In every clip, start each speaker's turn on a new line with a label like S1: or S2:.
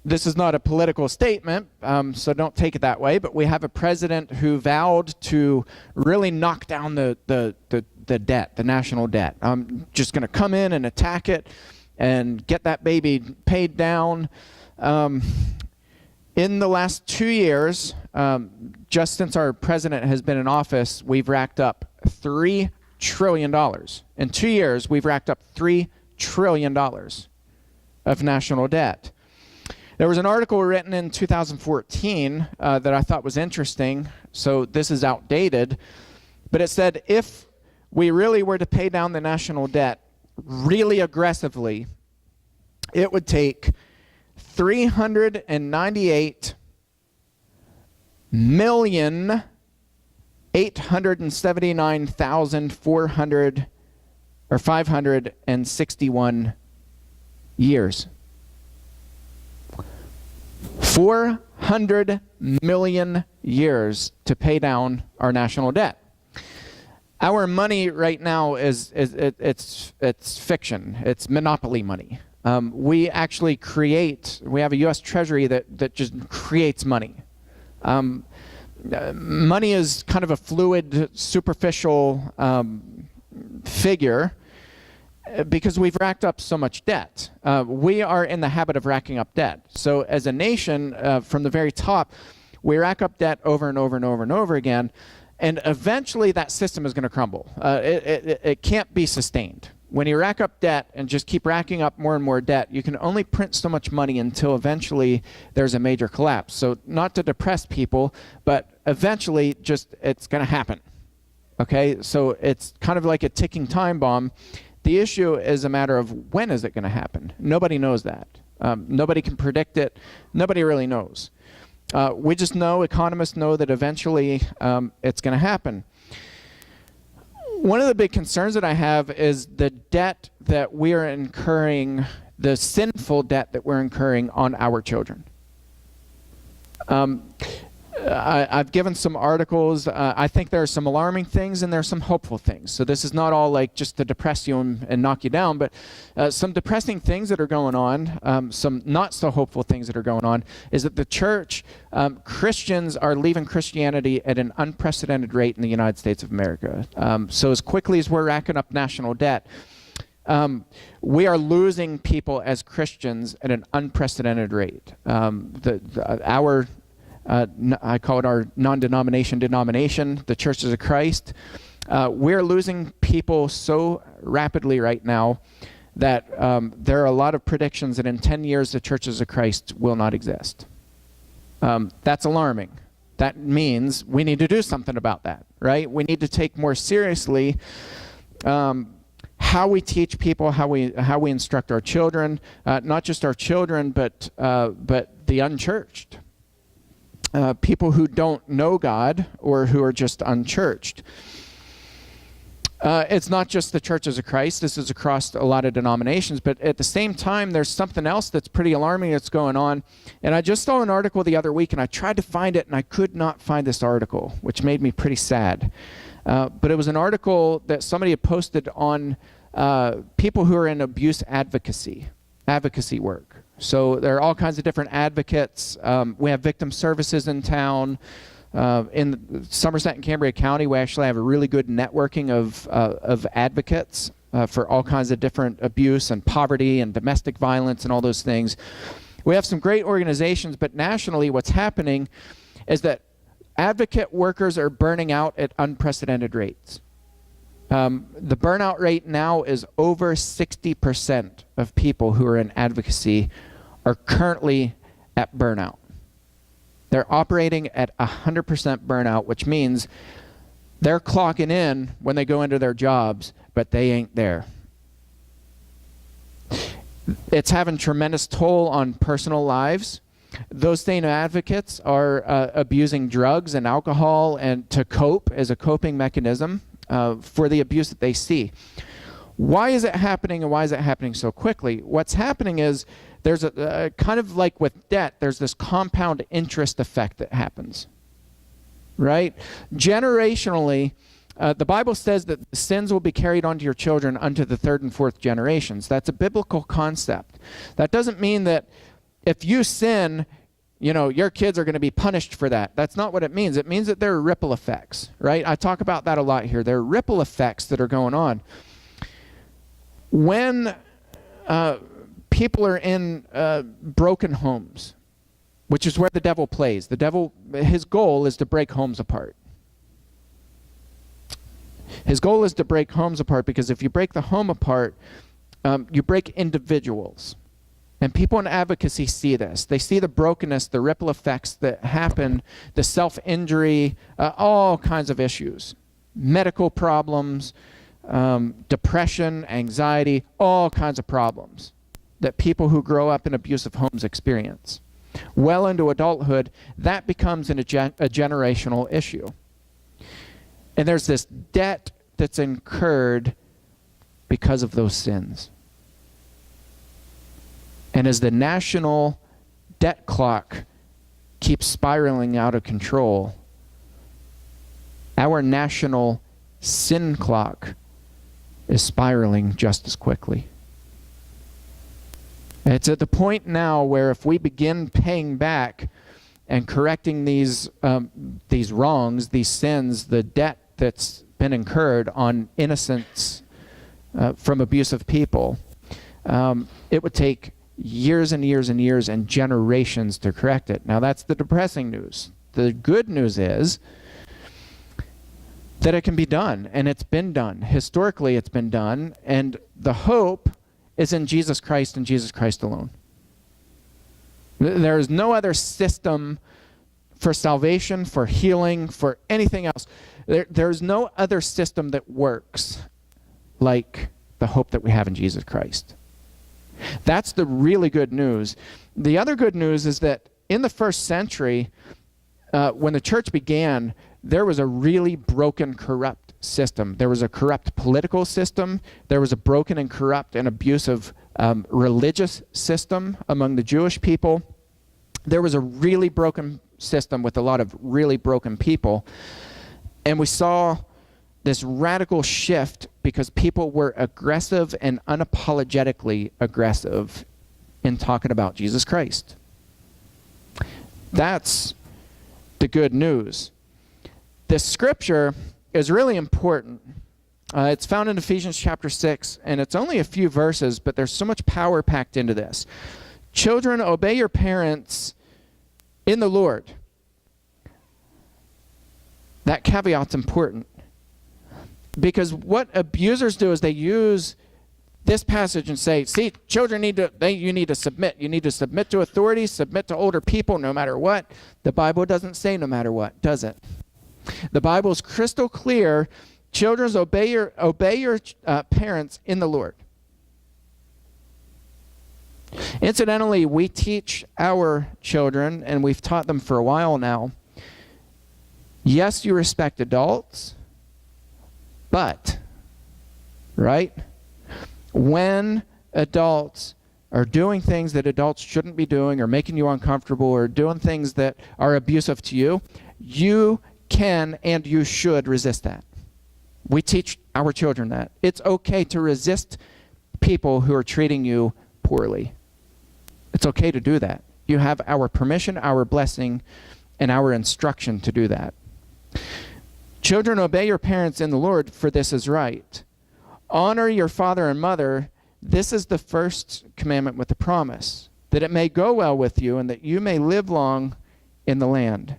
S1: This is not a political statement, so don't take it that way, but we have a president who vowed to really knock down the debt, the national debt. I'm just going to come in and attack it and get that baby paid down. In the last 2 years, just since our president has been in office, we've racked up $3 trillion. In 2 years, we've racked up $3 trillion of national debt. There was an article written in 2014 that I thought was interesting, so this is outdated, but it said if we really were to pay down the national debt really aggressively, it would take 398,879,561 years. 400 million years to pay down our national debt. Our money right now it's fiction. It's monopoly money. We actually we have a U.S. Treasury that just creates money. Money is kind of a fluid, superficial figure because we've racked up so much debt. We are in the habit of racking up debt. So as a nation, from the very top, we rack up debt over and over and over and over again, and eventually that system is going to crumble. It can't be sustained. When you rack up debt and just keep racking up more and more debt, you can only print so much money until eventually there's a major collapse. So not to depress people, but eventually just it's going to happen. Okay, so it's kind of like a ticking time bomb. The issue is a matter of when is it going to happen. Nobody knows that. Nobody can predict it. Nobody really knows. We just know, economists know that eventually it's going to happen. One of the big concerns that I have is the debt that we are incurring, the sinful debt that we're incurring on our children. I've given some articles. I think there are some alarming things and there are some hopeful things. So this is not all like just to depress you and knock you down, but some depressing things that are going on, some not so hopeful things that are going on, is that the church, Christians are leaving Christianity at an unprecedented rate in the United States of America. So as quickly as we're racking up national debt, we are losing people as Christians at an unprecedented rate. I call it our non-denomination denomination, the Churches of Christ. We're losing people so rapidly right now that there are a lot of predictions that in 10 years the Churches of Christ will not exist. That's alarming. That means we need to do something about that, right? We need to take more seriously how we teach people, how we instruct our children, not just our children, but the unchurched. People who don't know God or who are just unchurched. It's not just the Churches of Christ. This is across a lot of denominations. But at the same time, there's something else that's pretty alarming that's going on. And I just saw an article the other week, and I tried to find it, and I could not find this article, which made me pretty sad. But it was an article that somebody had posted on people who are in abuse advocacy work. So there are all kinds of different advocates. We have victim services in town. In Somerset and Cambria County, we actually have a really good networking of advocates for all kinds of different abuse and poverty and domestic violence and all those things. We have some great organizations, but nationally what's happening is that advocate workers are burning out at unprecedented rates. The burnout rate now is over 60% of people who are in advocacy are currently at burnout. They're operating at 100% burnout, which means they're clocking in when they go into their jobs, but they ain't there. It's having tremendous toll on personal lives. Those same advocates are abusing drugs and alcohol and to cope as a coping mechanism for the abuse that they see. Why is it happening, and why is it happening so quickly? What's happening is there's a kind of like with debt, there's this compound interest effect that happens, right? Generationally, The Bible says that sins will be carried on to your children unto the third and fourth generations. That's a biblical concept. That doesn't mean that if you sin, your kids are going to be punished for that. That's not what it means. It means that there are ripple effects, right? I talk about that a lot here. There are ripple effects that are going on. When people are in broken homes, which is where the devil plays. The devil, his goal is to break homes apart. His goal is to break homes apart because if you break the home apart, you break individuals. And people in advocacy see this. They see the brokenness, the ripple effects that happen, the self-injury, all kinds of issues. Medical problems, depression, anxiety, all kinds of problems that people who grow up in abusive homes experience. Well into adulthood, that becomes a generational issue. And there's this debt that's incurred because of those sins. And as the national debt clock keeps spiraling out of control, our national sin clock is spiraling just as quickly. And it's at the point now where if we begin paying back and correcting these wrongs, these sins, the debt that's been incurred on innocents from abusive people, it would take years and years and years and generations to correct it. Now that's the depressing news. The good news is that it can be done, and it's been done. Historically, it's been done, and the hope is in Jesus Christ and Jesus Christ alone. There is no other system for salvation, for healing, for anything else. There's no other system that works like the hope that we have in Jesus Christ. That's the really good news. The other good news is that in the first century, when the church began, there was a really broken, corrupt system. There was a corrupt political system. There was a broken and corrupt and abusive religious system among the Jewish people. There was a really broken system with a lot of really broken people. And we saw this radical shift because people were aggressive and unapologetically aggressive in talking about Jesus Christ. That's the good news. This scripture is really important. It's found in Ephesians chapter 6, and it's only a few verses, but there's so much power packed into this. Children, obey your parents in the Lord. That caveat's important. Because what abusers do is they use this passage and say, see, children you need to submit. You need to submit to authorities, submit to older people no matter what. The Bible doesn't say no matter what, does it? The Bible is crystal clear. Children, obey your parents in the Lord. Incidentally, we teach our children, and we've taught them for a while now, yes, you respect adults, but, right, when adults are doing things that adults shouldn't be doing or making you uncomfortable or doing things that are abusive to you, you can and you should resist that. We teach our children that. It's okay to resist people who are treating you poorly. It's okay to do that. You have our permission, our blessing, and our instruction to do that. Children, obey your parents in the Lord, for this is right. Honor your father and mother. This is the first commandment with the promise, that it may go well with you and that you may live long in the land.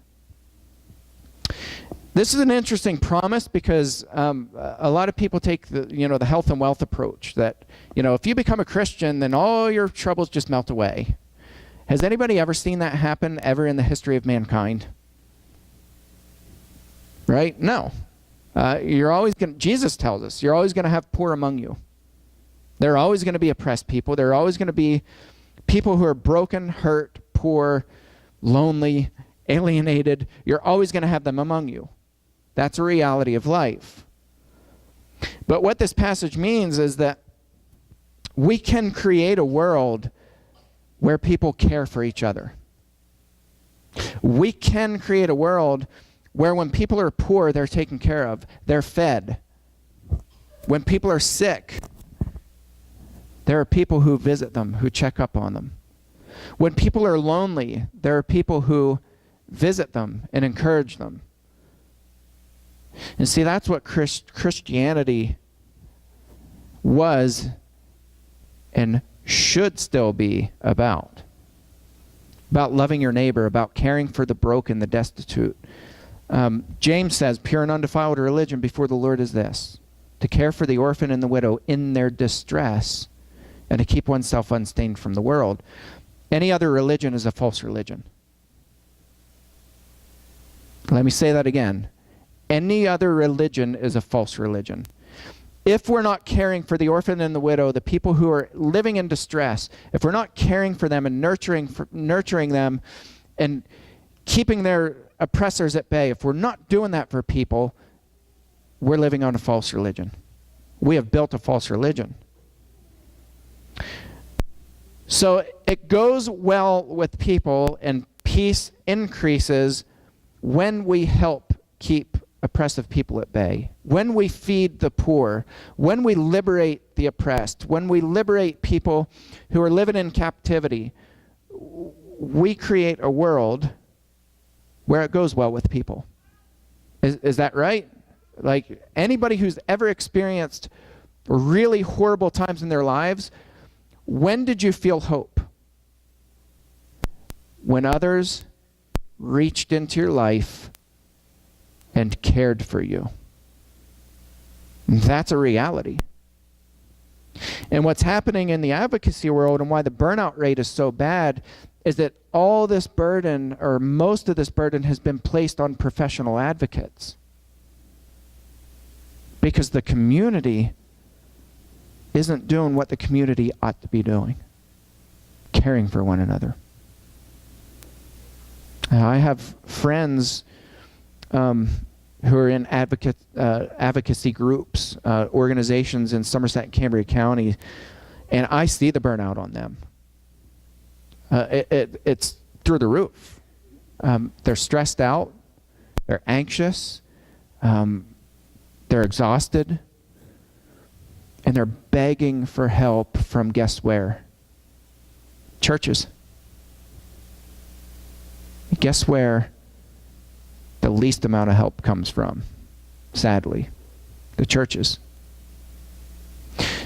S1: This is an interesting promise because a lot of people take the health and wealth approach that, if you become a Christian, then all your troubles just melt away. Has anybody ever seen that happen ever in the history of mankind? Right? No. Jesus tells us, you're always going to have poor among you. There are always going to be oppressed people. There are always going to be people who are broken, hurt, poor, lonely, alienated. You're always going to have them among you. That's a reality of life. But what this passage means is that we can create a world where people care for each other. We can create a world where when people are poor, they're taken care of, they're fed. When people are sick, there are people who visit them, who check up on them. When people are lonely, there are people who visit them and encourage them. And see, that's what Christianity was and should still be about. About loving your neighbor, about caring for the broken, the destitute. James says, pure and undefiled religion before the Lord is this: to care for the orphan and the widow in their distress, and to keep oneself unstained from the world. Any other religion is a false religion. Let me say that again. Any other religion is a false religion. If we're not caring for the orphan and the widow, the people who are living in distress, if we're not caring for them and nurturing them and keeping their oppressors at bay, if we're not doing that for people, we're living on a false religion. We have built a false religion. So it goes well with people, and peace increases when we help keep oppressive people at bay, when we feed the poor, when we liberate the oppressed, when we liberate people who are living in captivity. We create a world where it goes well with people. Is that right? Like, anybody who's ever experienced really horrible times in their lives, when did you feel hope? When others reached into your life and cared for you. That's a reality. And what's happening in the advocacy world, and why the burnout rate is so bad, is that all this burden, or most of this burden, has been placed on professional advocates. Because the community isn't doing what the community ought to be doing: caring for one another. I have friends who are in advocacy groups, organizations in Somerset and Cambria County, and I see the burnout on them. It's through the roof. They're stressed out, they're anxious, they're exhausted, and they're begging for help from, guess where? Churches. Guess where the least amount of help comes from? Sadly, the churches.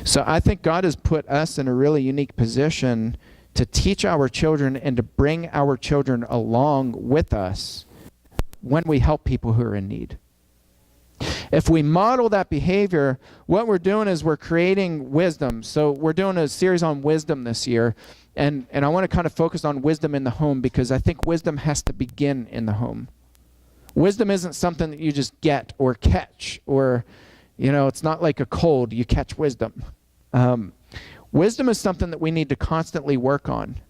S1: So I think God has put us in a really unique position to teach our children and to bring our children along with us when we help people who are in need. If we model that behavior, what we're doing is we're creating wisdom. So we're doing a series on wisdom this year. And I want to kind of focus on wisdom in the home, because I think wisdom has to begin in the home. Wisdom isn't something that you just get or catch, or, it's not like a cold, you catch wisdom. Wisdom is something that we need to constantly work on.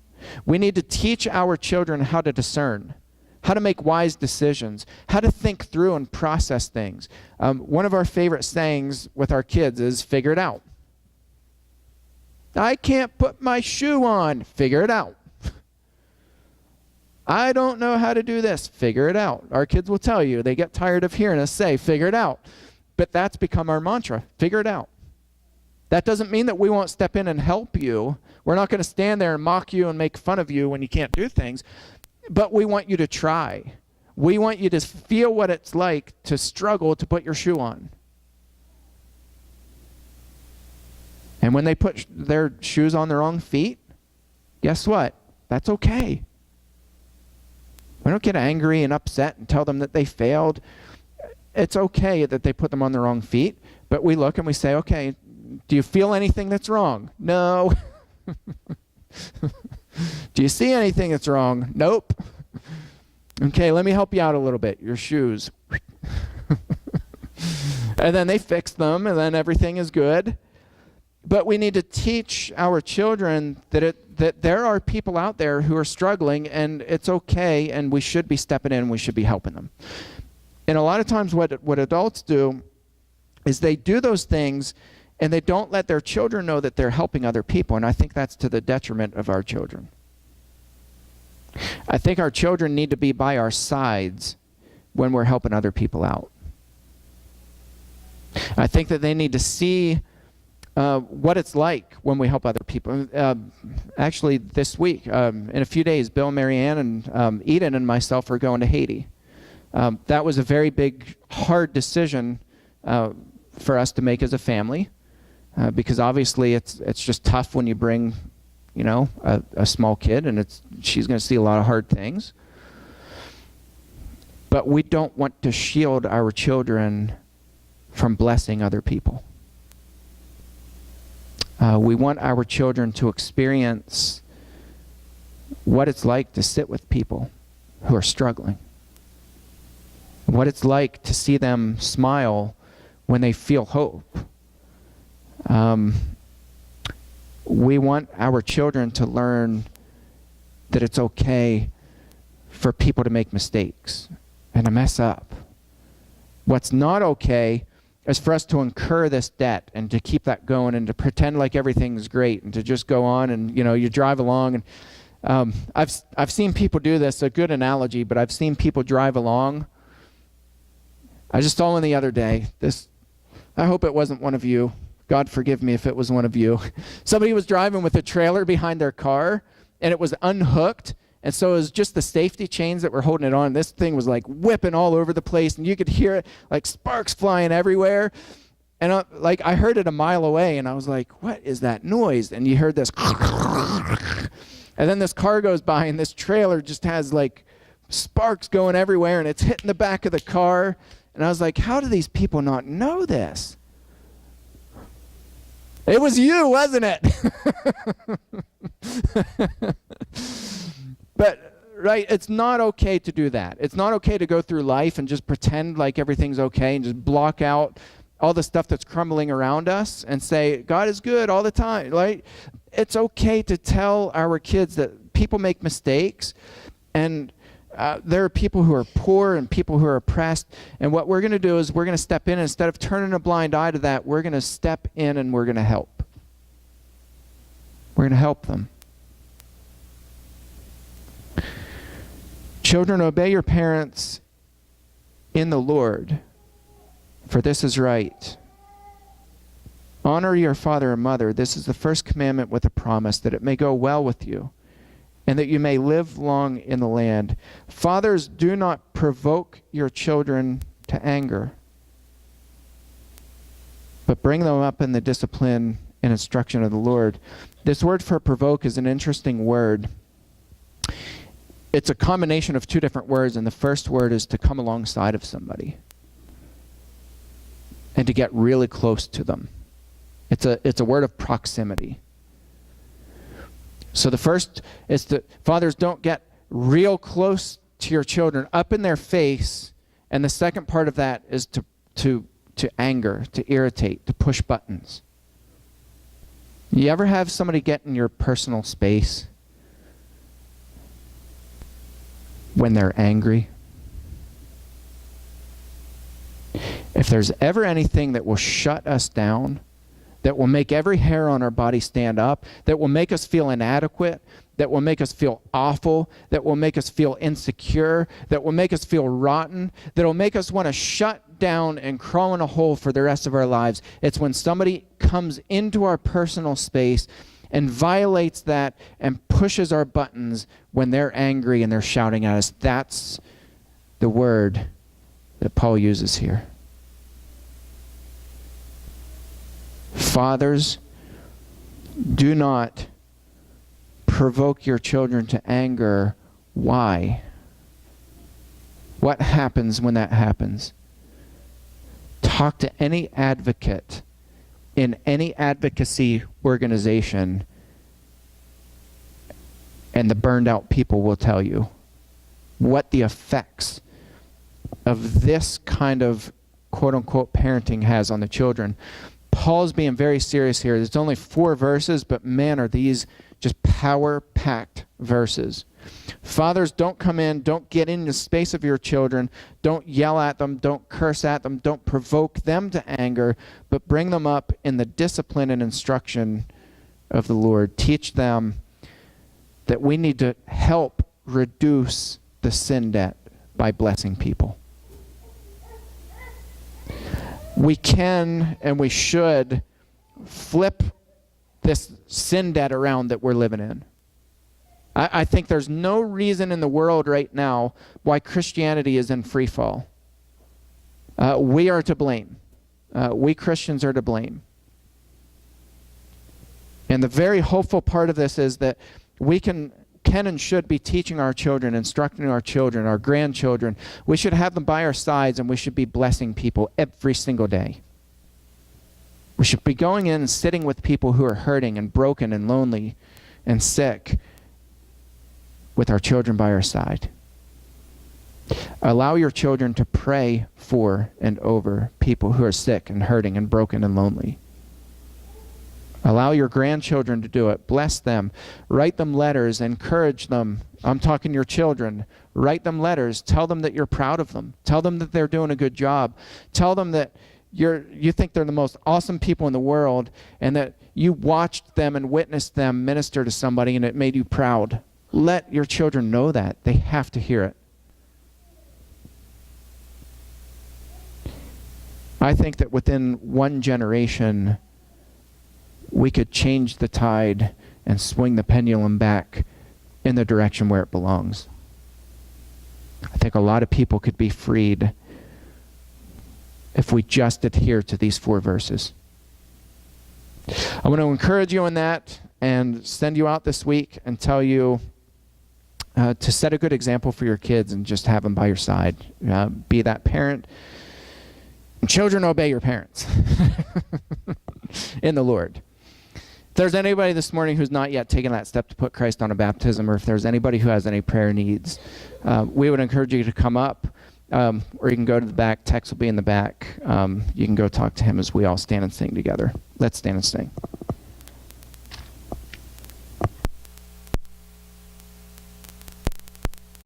S1: We need to teach our children how to discern, how to make wise decisions, how to think through and process things. One of our favorite sayings with our kids is, figure it out. I can't put my shoe on. Figure it out. I don't know how to do this. Figure it out. Our kids will tell you. They get tired of hearing us say, figure it out. But that's become our mantra. Figure it out. That doesn't mean that we won't step in and help you. We're not going to stand there and mock you and make fun of you when you can't do things. But we want you to try. We want you to feel what it's like to struggle to put your shoe on. And when they put their shoes on the wrong feet, guess what? That's okay. We don't get angry and upset and tell them that they failed. It's okay that they put them on the wrong feet, but we look and we say, okay, do you feel anything that's wrong? No. Do you see anything that's wrong? Nope. Okay, let me help you out a little bit. Your shoes. And then they fix them, and then everything is good. But we need to teach our children that there are people out there who are struggling, and it's okay, and we should be stepping in, and we should be helping them. And a lot of times what adults do is they do those things, and they don't let their children know that they're helping other people, and I think that's to the detriment of our children. I think our children need to be by our sides, when we're helping other people out. I think that they need to see what it's like when we help other people. Actually, this week, in a few days, Bill, Marianne, and Eden and myself are going to Haiti. That was a very big, hard decision for us to make as a family, because obviously it's just tough when you bring, a small kid, and she's going to see a lot of hard things. But we don't want to shield our children from blessing other people. We want our children to experience what it's like to sit with people who are struggling. What it's like to see them smile when they feel hope. We want our children to learn that it's okay for people to make mistakes and to mess up. What's not okay is for us to incur this debt and to keep that going and to pretend like everything's great and to just go on and, you drive along. And I've seen people do this, a good analogy, but I've seen people drive along. I just saw one the other day. I hope it wasn't one of you. God forgive me if it was one of you. Somebody was driving with a trailer behind their car, and it was unhooked. And so it was just the safety chains that were holding it on. This thing was like whipping all over the place, and you could hear it like sparks flying everywhere. And I heard it a mile away, and I was like, what is that noise? And you heard this. And then this car goes by, and this trailer just has like sparks going everywhere, and it's hitting the back of the car. And I was like, how do these people not know this? It was you, wasn't it? But, right, it's not okay to do that. It's not okay to go through life and just pretend like everything's okay and just block out all the stuff that's crumbling around us and say, God is good all the time, right? It's okay to tell our kids that people make mistakes, and there are people who are poor and people who are oppressed. And what we're going to do is we're going to step in, and instead of turning a blind eye to that, we're going to step in and we're going to help. We're going to help them. Children, obey your parents in the Lord, for this is right. Honor your father and mother. This is the first commandment with a promise, that it may go well with you, and that you may live long in the land. Fathers, do not provoke your children to anger, but bring them up in the discipline and instruction of the Lord. This word for provoke is an interesting word. It's a combination of two different words, and the first word is to come alongside of somebody and to get really close to them. It's a word of proximity. So the first is that fathers, don't get real close to your children, up in their face, and the second part of that is to anger, to irritate, to push buttons. You ever have somebody get in your personal space when they're angry? If there's ever anything that will shut us down, that will make every hair on our body stand up, that will make us feel inadequate, that will make us feel awful, that will make us feel insecure, that will make us feel rotten, that will make us want to shut down and crawl in a hole for the rest of our lives, it's when somebody comes into our personal space and violates that and pushes our buttons when they're angry and they're shouting at us. That's the word that Paul uses here. Fathers, do not provoke your children to anger. Why? What happens when that happens? Talk to any advocate in any advocacy organization, and the burned out people will tell you what the effects of this kind of quote-unquote parenting has on the children. Paul's being very serious here. There's only 4 verses, but man, are these just power-packed verses. Fathers, don't come in, don't get in the space of your children, don't yell at them, don't curse at them, don't provoke them to anger, but bring them up in the discipline and instruction of the Lord. Teach them that we need to help reduce the sin debt by blessing people. we can and we should flip this sin debt around that we're living in. I think there's no reason in the world right now why Christianity is in free fall. We are to blame. We Christians are to blame. And the very hopeful part of this is that we can and should be teaching our children, instructing our children, our grandchildren. We should have them by our sides, and we should be blessing people every single day. We should be going in and sitting with people who are hurting and broken and lonely and sick with our children by our side. Allow your children to pray for and over people who are sick and hurting and broken and lonely. Allow your grandchildren to do it. Bless them. Write them letters. Encourage them. I'm talking your children. Write them letters. Tell them that you're proud of them. Tell them that they're doing a good job. Tell them that you think they're the most awesome people in the world, and that you watched them and witnessed them minister to somebody and it made you proud. Let your children know that. They have to hear it. I think that within one generation, we could change the tide and swing the pendulum back in the direction where it belongs. I think a lot of people could be freed if we just adhere to these 4 verses. I want to encourage you in that and send you out this week and tell you to set a good example for your kids and just have them by your side. Be that parent. And children, obey your parents in the Lord. If there's anybody this morning who's not yet taken that step to put Christ on a baptism, or if there's anybody who has any prayer needs, we would encourage you to come up, or you can go to the back. Tex will be in the back. You can go talk to him as we all stand and sing together. Let's stand and sing.